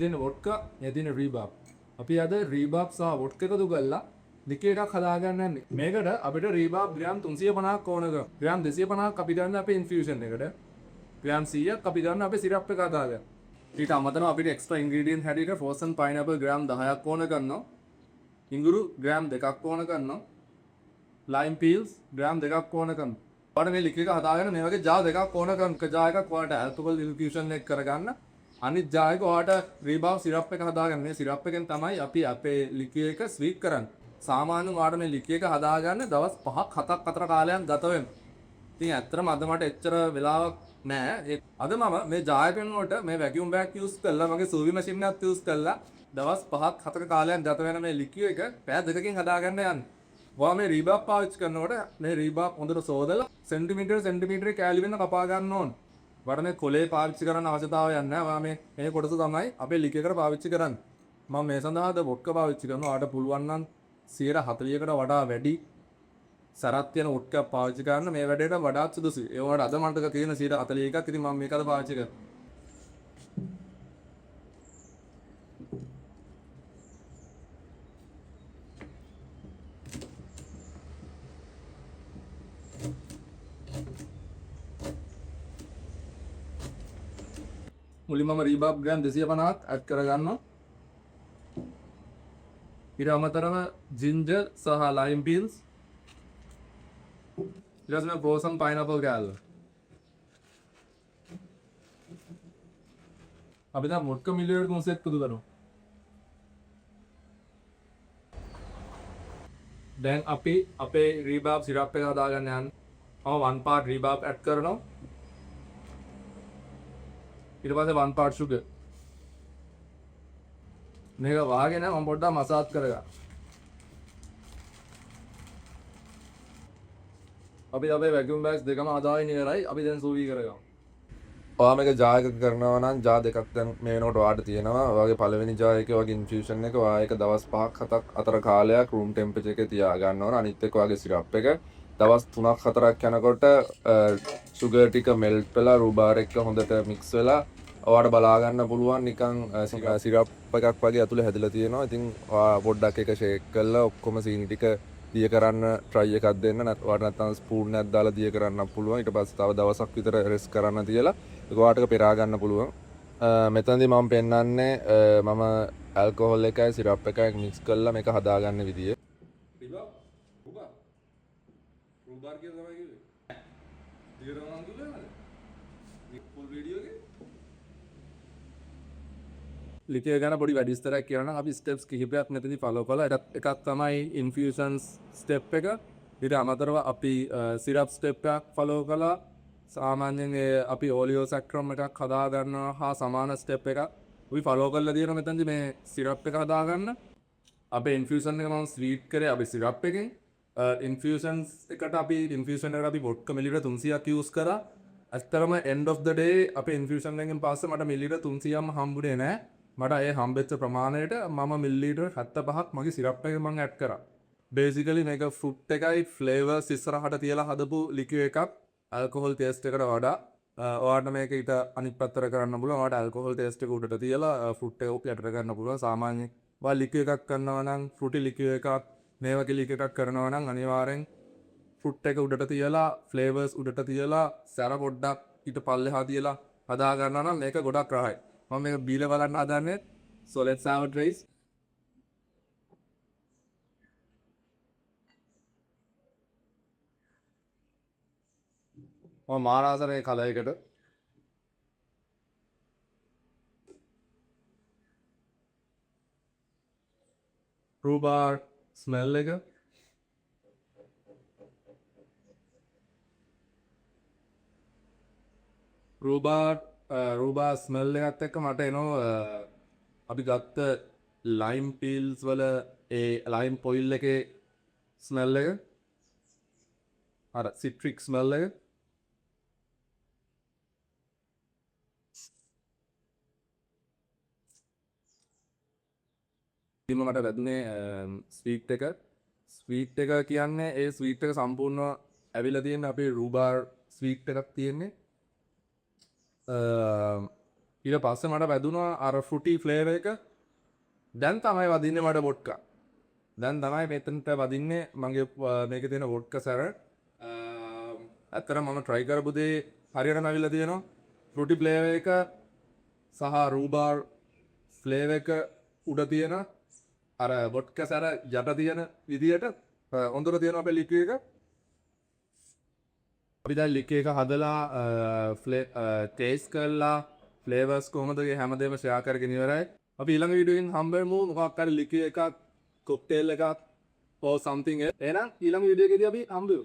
ඉතින් වොඩ්කා එදින රීබාබ්. අපි අද රීබාබ් සහ වොඩ්කා එකතු කරලා ලික්විඩ් එකක් හදාගන්න යන්නේ. මේකට අපිට රීබාබ් ග්‍රෑම් 350ක් ඕන කරනවා. ග්‍රෑම් 250ක් අපි ගන්න අපේ ඉන්ෆියුෂන් එකට. ග්‍රෑම් 100ක් අපි ගන්න අපේ සිරප් එක හදාගන්න. ඊට අමතරව අපිට එක්ස්ට්‍රා ඉන්ග්‍රීඩියන්ට් හැටියට ෆ්‍රෝසන් පයිනැපල් ග්‍රෑම් 10ක් ඕන කරනවා. ඉඟුරු ග්‍රෑම් 2ක් ඕන කරනවා. ලයිම් පීල්ස් ග්‍රෑම් 2ක් ඕන කරනවා. ඔයාලට මේ ලික්විඩ් එක හදාගන්න මේ වගේ ජාර් දෙකක් ඕන කරනවා. ජාර් එකක් ඔයාලට ඇල්කොහොල් ඉන්ෆියුෂන් එක කරගන්න. අනිත් ජාර් එක ඔයාලට රීබාබ් සිරප් එක හදාගන්න. මේ සිරප් එකෙන් තමයි අපි අපේ ලික්විඩ් එක ස්වීට් කරන්නේ. සාමාන්‍යයෙන් ඔයාලට මේ ලික්විඩ් එක හදාගන්න දවස් 5ක් 7ක් අතර කාලයක් ගත වෙනවා. ඉතින් ඇත්තටම අද මට එච්චර වෙලාවක් නෑ. අද මම මේ ජාර් එකෙන් වලට මේ වැකියුම් බෑග් යූස් කරලා මගේ සූවි මැෂින් එකත් යූස් කරලා දවස් 5ක් 7ක කාලයක් ගත වෙන මේ ලික්විඩ් එක පැය දෙකකින් හදාගන්න යන්නේ. ඔයා මේ රීබාබ් පාවිච්චි කරනකොට මේ රීබාබ් හොඳට සෝදලා සෙන්ටිමීටර් කෑලි වෙන කපා ගන්න ඕන. ඔයාලට මේ කොලේ පාවිච්චි කරන්න අවශ්‍යතාවයක් නැහැ. ඔයා මේ කොටස තමයි අපේ ලික්විඩ් එකට පාවිච්චි කරන්නේ. මම මේ සඳහාද වොඩ්කා පාවිච්චි කරනවා. ඔයාලට පුළුවන් නම් 140කට වඩා වැඩි සරත් තියෙන වොඩ්කා පාවිච්චි කරන්න මේ වැඩේට වඩාත් සුදුසුයි. ඒ වුණාට අද මන්ටක තියෙන 141ක් ඉතින් මම මේකද පාවිච්චි කරන්නේ. මුලින්ම මම රීබාබ් ග්‍රෑම් 250ක් ඇඩ් කරගන්නවා. ඊට අමතරව ජින්ජර් සහ ලයිම් පීල්ස්. ඊට පස්සේ ෆ්‍රෝසන් පයිනැපල් කෑල්ල. අපි දැන් වොඩ්කා මිලිලිටර් 300ක් පුදු කරනවා. දැන් අපි අපේ රීබාබ් සිරප් එක හදාගන්න යන්නේ. මම 1 part රීබාබ් ඇඩ් කරනවා. ඊට පස්සේ 1 part sugar. මේක වහගෙන මම පොඩ්ඩක් මසාජ් කරගන්න. අපි අපේ වැකියුම් බෑග්ස් දෙකම හදාගෙන ඉවරයි. අපි දැන් සූවි කරගමු. ඔයා මේක ජාර් එකක කරනවා නම් ජාර් දෙකක් දැන් මේ වෙනකොට ඔයාට තියෙනවා. ඔයාගේ පළවෙනි ජාර් එකේ වගේ ඉන්ෆියුෂන් එක ඔයා ඒක දවස් 5ක් 7ක් අතර කාලයක් රූම් ටෙම්පරේචර් එකේ තියා ගන්න ඕන. අනිත් එක ඔයාගේ සිරප් එක දවස් 3ක් 4ක් යනකොට සුගර් ටික මෙල්ට් වෙලා රූබාර් එක හොඳට මික්ස් වෙලා ඔයාට බලා ගන්න පුළුවන් නිකන් සිරප් එකක් වගේ ඇතුලේ හැදලා තියෙනවා. ඉතින් ඔයා පොඩ්ඩක් එක ෂේක් කරලා ඔක්කොම සීනි ටික දිය කරන්න try එකක් දෙන්න. ඔයාට නැත්නම් ස්පූන් එකක් දාලා දිය කරන්න පුළුවන්. ඊට පස්සේ තව දවසක් විතර රෙස්ට් කරන්න තියලා ඒක ඔයාට පෙරා ගන්න පුළුවන්. මෙතනදී මම පෙන්නන්නේ මම ඇල්කොහොල් එකයි සිරප් එකයි මික්ස් කරලා මේක හදාගන්න විදිය. රූබාර් කියන තමයි කිව්වේ. දිය කරනවා නේද? ෆුල් වීඩියෝ එකේ ලික්විඩ් ගැන පොඩි වැඩි විස්තරයක් කියනවා නම් අපි ස්ටෙප්ස් කිහිපයක් මෙතනදී ෆලෝ කළා. එකක් තමයි ඉන්ෆියුෂන්ස් ස්ටෙප් එක. ඊට අමතරව අපි සිරප් ස්ටෙප් එකක් ෆලෝ කළා. සාමාන්‍යයෙන් අපි ඕලියෝසැක්‍රම් එකක් හදා ගන්නවා හා සමාන ස්ටෙප් එකක් අපි ෆලෝ කරලා තියෙනවා මෙතනදී මේ සිරප් එක හදා ගන්න. අපේ ඉන්ෆියුෂන් එක මම ස්වීට් කරේ අපි සිරප් එකෙන්. ඉන්ෆියුෂන්ස් එකට අපි ඉන්ෆියුෂන් එකට අපි වොඩ්කා මිලිලිටර් 300ක් යූස් කරා. ඇත්තටම end of the day අපේ ඉන්ෆියුෂන් එකෙන් පස්සේ මට මිලිලිටර් 300ක්ම හම්බුනේ නැහැ. මට ඒ හම්බෙච්ච ප්‍රමාණයට මම මිලිලිටර් 75ක් මගේ සිරප් එකේ මම ඇඩ් කරා. බේසිකලි මේක ෆෘට් එකයි ෆ්ලේවර්ස් ඉස්සරහට තියලා හදපු ලික්විඩ් එකක්. ඇල්කොහොල් ටේස්ට් එකට වඩා ඔයාලට මේක ඊට අනිත් පැත්තට කරන්න පුළුවන්. ඔයාලට ඇල්කොහොල් ටේස්ට් එක උඩට තියලා ෆෘට් එක යටට ගන්න පුළුවන්. සාමාන්‍යයෙන් ඔයා ලික්විඩ් එකක් කරනවා නම් ෆෘටි ලික්විඩ් එකක් මේ වගේ ලික්විඩ් එකක් කරනවා නම් අනිවාර්යෙන් ෆෘට් එක උඩට තියලා ෆ්ලේවර්ස් උඩට තියලා සැර පොඩ්ඩක් ඊට පල්ලෙහා තියලා හදා ගන්නවා නම් මේක ගොඩක් රහයි. මම මේක බීලා බලන්න හදන්නේ. So let's have a taste. මම මාරාසරේ කලයකට රූබාර් ස්මෙල් එක රූබාර් ස්මෙල් එකත් එක්ක මට එනවා අපි ගත්ත ලයිම් පීල්ස් වල ඒ ලයිම් පොයිල් එකේ ස්මෙල් එක. අර සිට්‍රික් ස්මෙල් එක. ඉතින් මට වැදුනේ ස්වීට් එක. ස්වීට් එක කියන්නේ ඒ ස්වීට් එක සම්පූර්ණව ඇවිල්ලා තියෙන අපේ රූබාර් ස්වීට් එකක් තියෙන්නේ. ඊට පස්සේ මට වැදුනා අර ෆෘටි ෆ්ලේවර් එක. දැන් තමයි වදින්නේ මට වොඩ්කා. දැන් තමයි මෙතනට වදින්නේ මගේ මේකේ තියෙන වොඩ්කා සැර. ඇත්තටම මම try කරපු දේ හරියටම අවිල්ලා තියෙනවා. ෆෘටි ෆ්ලේවර් එක සහ රූබාර් ෆ්ලේවර් එක උඩ තියෙන අර වොඩ්කා සැර යට තියෙන විදියට හොඳට තියෙනවා අපේ ලික්විඩ් එක. අපි දැන් ලික්විඩ් එක හදලා ටේස්ට් කරලා ෆ්ලේවර්ස් කොහොමද හැමදේම ෂෙයා කරගෙන ඉවරයි. අපි ඊළඟ වීඩියෝෙන් හම්බෙමු මොකක් හරි ලික්විඩ් එකක් කොක්ටේල් එකක් or something else. එහෙනම් ඊළඟ වීඩියෝ එකේදී අපි හම්බෙමු.